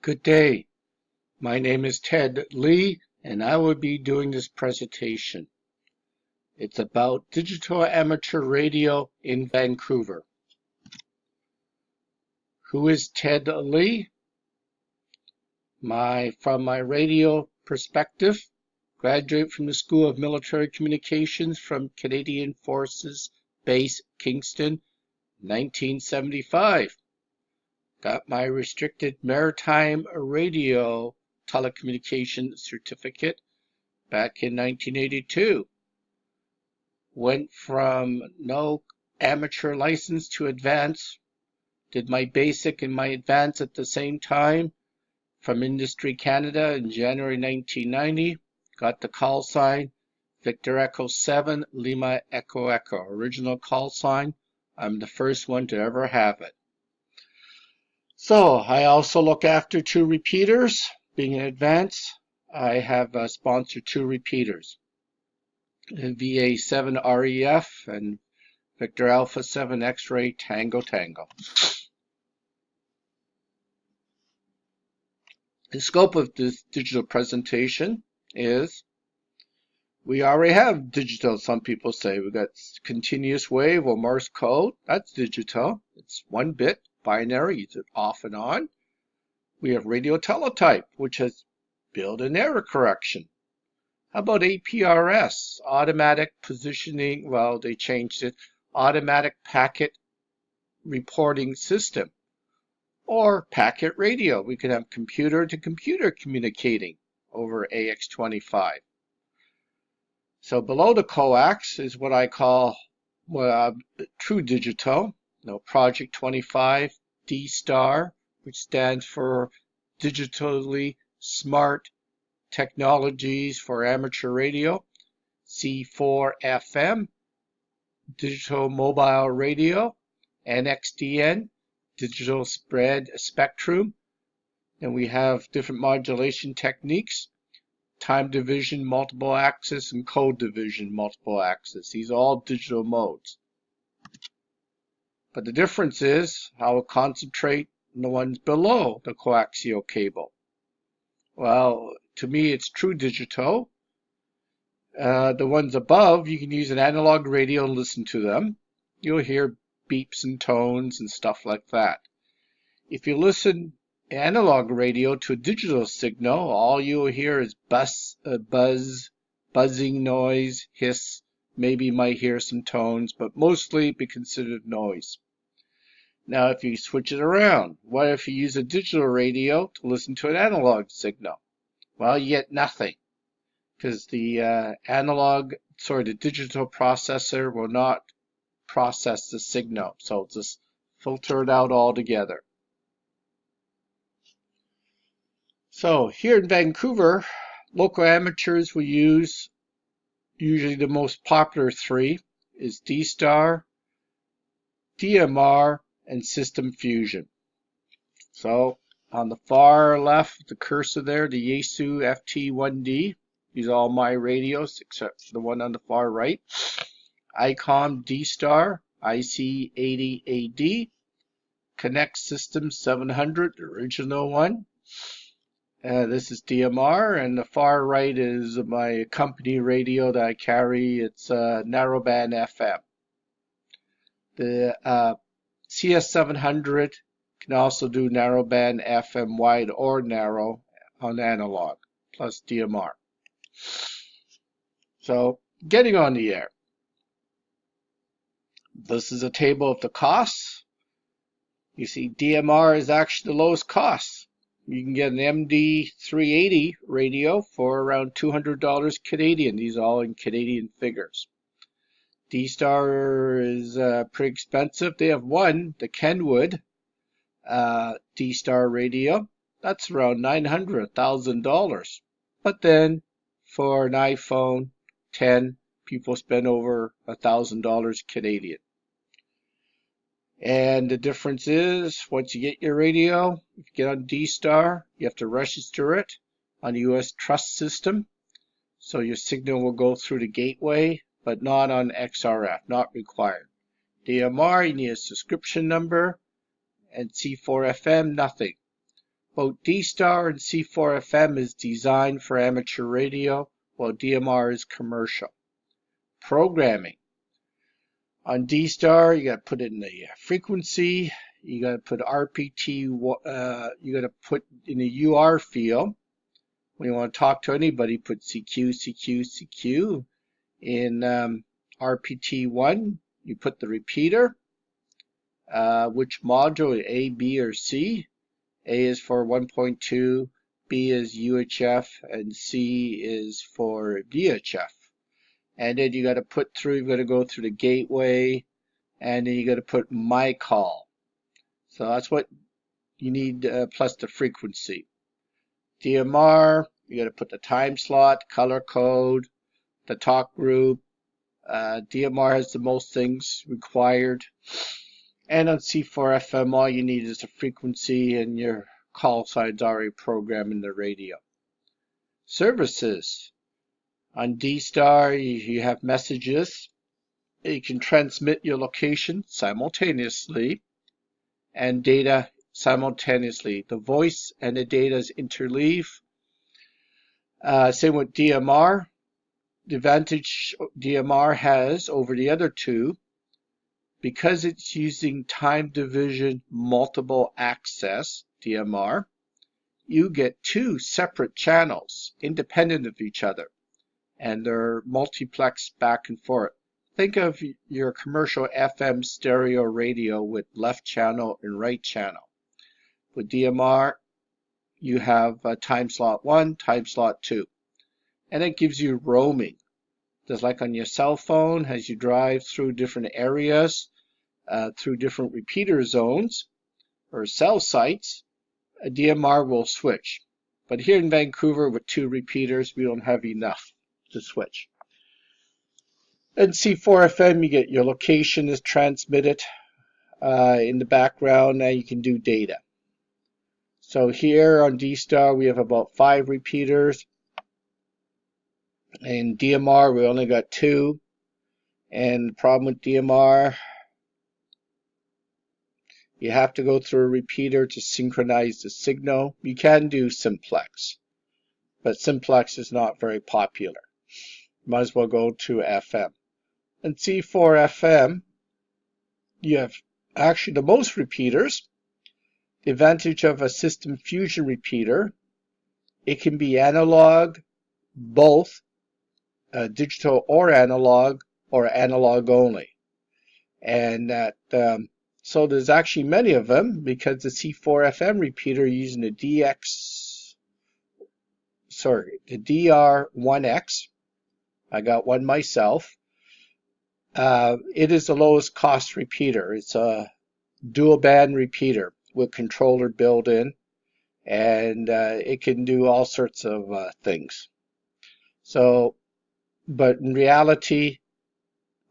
Good day. My name is Ted Lee, and I will be doing this presentation. It's about digital amateur radio in Vancouver. Who is Ted Lee? From my radio perspective, graduate from the School of Military Communications from Canadian Forces Base Kingston, 1975. Got my restricted maritime radio telecommunication certificate back in 1982. Went from no amateur license to advanced. Did my basic and my advanced at the same time from Industry Canada in January 1990. Got the call sign Victor Echo 7 Lima Echo Echo. Original call sign. I'm the first one to ever have it. So I also look after 2 repeaters. Being in advance, I have sponsored 2 repeaters. VA7 REF and Victor Alpha 7 X-Ray Tango Tango. The scope of this digital presentation is we already have digital, some people say. We've got continuous wave or Morse code. That's digital. It's 1 bit. Binary, it's off and on. We have radio teletype, which has built-in error correction. How about APRS, automatic positioning? Well, they changed it. Automatic packet reporting system. Or packet radio. We could have computer to computer communicating over AX25. So below the coax is what I call true digital. Project 25, DSTAR, which stands for Digitally Smart Technologies for Amateur Radio. C4FM, Digital Mobile Radio. NXDN, Digital Spread Spectrum. And we have different modulation techniques. Time division, multiple access, and code division, multiple access. These are all digital modes. But the difference is I'll concentrate on the ones below the coaxial cable. Well, to me, it's true digital. The ones above, you can use an analog radio and listen to them. You'll hear beeps and tones and stuff like that. If you listen analog radio to a digital signal, all you'll hear is buzz, buzzing noise, hiss. Maybe you might hear some tones, but mostly be considered noise. Now, if you switch it around, what if you use a digital radio to listen to an analog signal? Well, you get nothing, because the the digital processor will not process the signal, so just filter it out altogether. So here in Vancouver, local amateurs will use usually the most popular 3 is DSTAR, DMR, and System Fusion. So on the far left, the cursor there, the Yaesu FT1D. These are all my radios except for the one on the far right. ICOM DSTAR IC80AD. Connect System 700, the original one. This is DMR, and the far right is my company radio that I carry. It's narrowband FM. The CS700 can also do narrowband FM wide or narrow on analog, plus DMR. So, getting on the air. This is a table of the costs. You see, DMR is actually the lowest cost. You can get an MD380 radio for around $200 Canadian. These are all in Canadian figures. DSTAR is pretty expensive. They have one, the Kenwood DSTAR radio. That's around $900, $1,000. But then for an iPhone 10, people spend over $1,000 Canadian. And the difference is, once you get your radio, if you get on DSTAR, you have to register it on the US Trust System. So your signal will go through the gateway, but not on XRF, not required. DMR, you need a subscription number, and C4FM, nothing. Both DSTAR and C4FM is designed for amateur radio, while DMR is commercial. Programming. On DSTAR, you got to put in the frequency, you got to put RPT, you got to put in the UR field. When you want to talk to anybody, put CQ, CQ, CQ. In RPT1, you put the repeater, which module, A, B, or C. A is for 1.2, B is UHF, and C is for VHF. And then you got to put through, you got to go through the gateway, and then you got to put my call. So that's what you need, plus the frequency. DMR, you got to put the time slot, color code, the talk group. DMR has the most things required. And on C4FM, all you need is a frequency and your call sign's already programmed in the radio. Services. On DSTAR, you have messages. You can transmit your location simultaneously and data simultaneously. The voice and the data is interleave. Same with DMR. The advantage DMR has over the other two, because it's using time division multiple access, DMR, you get two separate channels independent of each other, and they're multiplexed back and forth. Think of your commercial FM stereo radio with left channel and right channel. With DMR, you have time slot 1, time slot 2, and it gives you roaming. Just like on your cell phone, as you drive through different areas, through different repeater zones or cell sites, a DMR will switch. But here in Vancouver with 2 repeaters, we don't have enough to switch. And C4FM, you get your location is transmitted in the background, and you can do data. So here on DSTAR, we have about 5 repeaters. In DMR, we only got 2. And the problem with DMR, you have to go through a repeater to synchronize the signal. You can do simplex, but simplex is not very popular. Might as well go to FM. And C4FM, you have actually the most repeaters. The advantage of a system fusion repeater, it can be analog, both digital or analog only. And that so there's actually many of them, because the C4FM repeater using the DR1X, I got one myself. It is the lowest cost repeater. It's a dual band repeater with controller built in, and it can do all sorts of things. So, but in reality,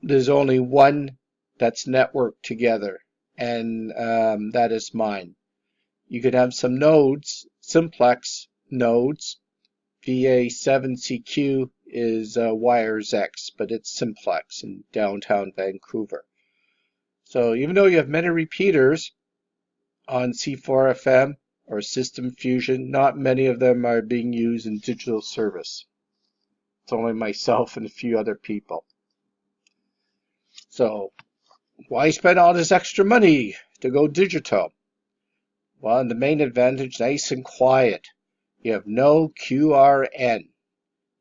there's only one that's networked together, and that is mine. You could have some nodes, simplex nodes. VA7CQ is Wires X, but it's simplex in downtown Vancouver. So even though you have many repeaters on C4FM or System Fusion, not many of them are being used in digital service. It's only myself and a few other people. So why spend all this extra money to go digital? Well, the main advantage, nice and quiet. You have no QRN.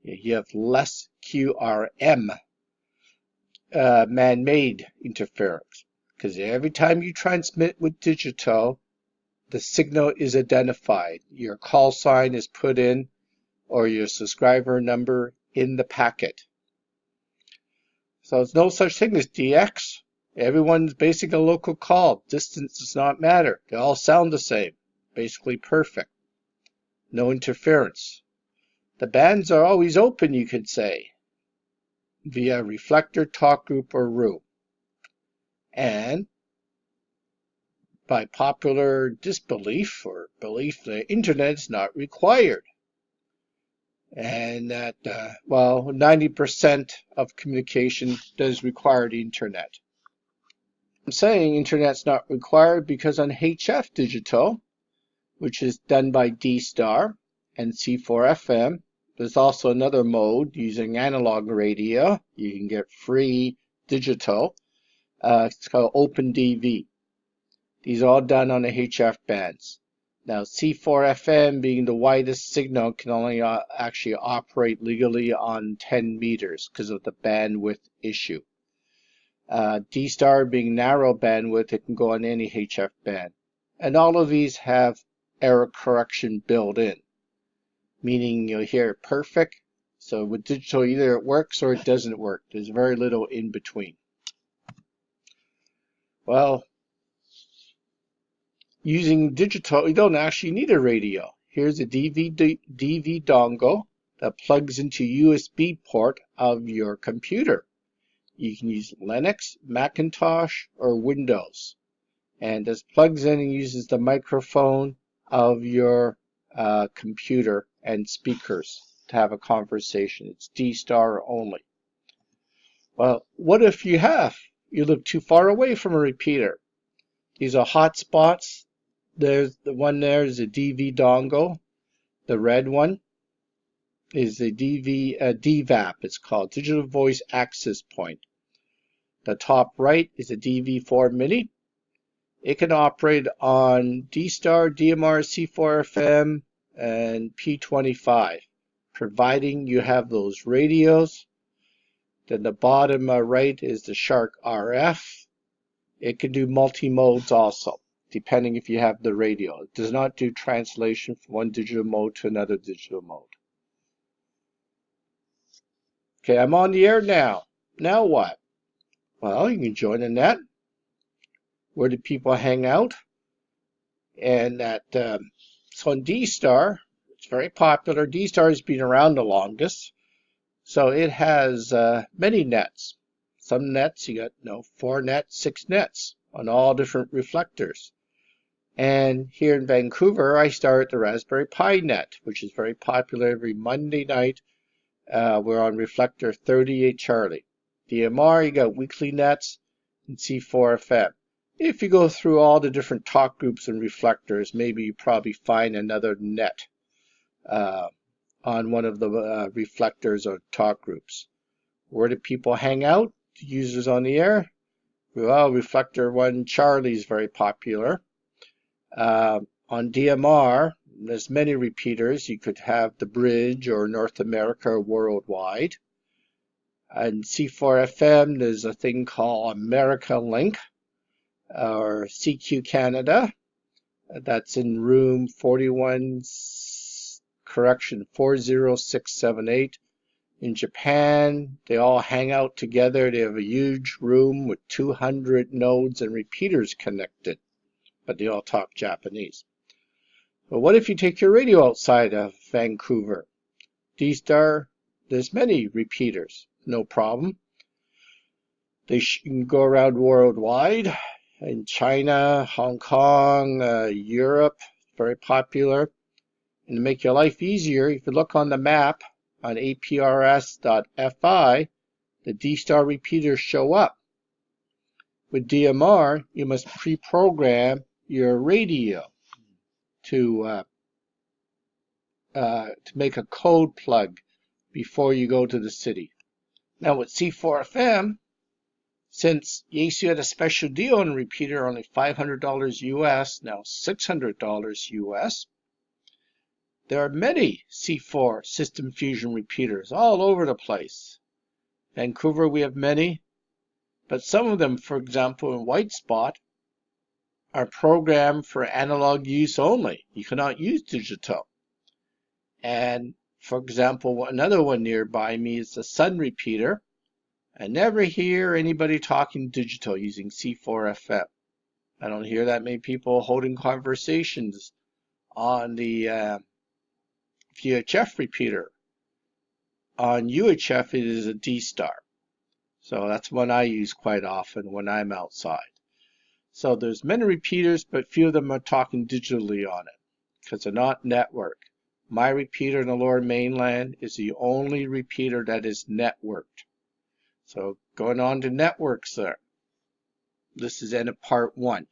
You have less QRM, man-made interference. Because every time you transmit with digital, the signal is identified. Your call sign is put in, or your subscriber number in the packet. So there's no such thing as DX. Everyone's basically a local call. Distance does not matter. They all sound the same. Basically perfect. No interference. The bands are always open, you could say, via reflector, talk group, or room. And by popular disbelief or belief, the internet is not required. And that, 90% of communication does require the internet. I'm saying internet's not required because on HF digital, which is done by DSTAR, and C4FM. There's also another mode using analog radio. You can get free digital. It's called OpenDV. These are all done on the HF bands. Now, C4FM being the widest signal can only actually operate legally on 10 meters because of the bandwidth issue. DSTAR being narrow bandwidth, it can go on any HF band. And all of these have error correction built in, meaning you'll hear it perfect. So with digital, either it works or it doesn't work. There's very little in between. Well, using digital, you don't actually need a radio. Here's a DV dongle that plugs into USB port of your computer. You can use Linux, Macintosh, or Windows. And this plugs in and uses the microphone of your computer and speakers to have a conversation. It's DSTAR only. Well, what if you live too far away from a repeater? These are hotspots. There's the one there is a DV dongle. The red one is the DVAP, it's called, Digital Voice Access Point. The top right is a DV4 Mini. It can operate on DSTAR, DMR, C4FM, and P25, providing you have those radios. Then the bottom right is the Shark RF. It can do multi-modes also, depending if you have the radio. It does not do translation from one digital mode to another digital mode. Okay, I'm on the air now. Now what? Well, you can join the net. Where do people hang out? And so on DSTAR, it's very popular. DSTAR has been around the longest, so it has many nets. Some nets you got 4 nets, 6 nets on all different reflectors. And here in Vancouver, I start the Raspberry Pi net, which is very popular every Monday night. We're on reflector 38 Charlie. DMR, you got weekly nets, and C4FM. If you go through all the different talk groups and reflectors, maybe you probably find another net on one of the reflectors or talk groups. Where do people hang out? The users on the air? Well, reflector 1 Charlie is very popular. On DMR, there's many repeaters. You could have the Bridge or North America or worldwide. And C4FM, there's a thing called America Link or CQ Canada. That's in room 40678. In Japan, they all hang out together. They have a huge room with 200 nodes and repeaters connected, but they all talk Japanese. But what if you take your radio outside of Vancouver? DSTAR, there's many repeaters, no problem. They can go around worldwide. In China, Hong Kong, Europe, very popular. And to make your life easier, if you look on the map on aprs.fi, the DSTAR repeaters show up. With DMR, you must pre-program your radio to make a code plug before you go to the city. Now with C4FM, since Yaesu had a special deal on a repeater, only $500 US, now $600 US, there are many C4 System Fusion repeaters all over the place. Vancouver, we have many, but some of them, for example, in White Spot, are programmed for analog use only. You cannot use digital. And for example, another one nearby me is the Sun repeater. I never hear anybody talking digital using C4FM. I don't hear that many people holding conversations on the VHF repeater. On UHF, it is a DSTAR. So that's one I use quite often when I'm outside. So there's many repeaters, but few of them are talking digitally on it because they're not networked. My repeater in the Lower Mainland is the only repeater that is networked. So going on to networks there. This is end of part 1.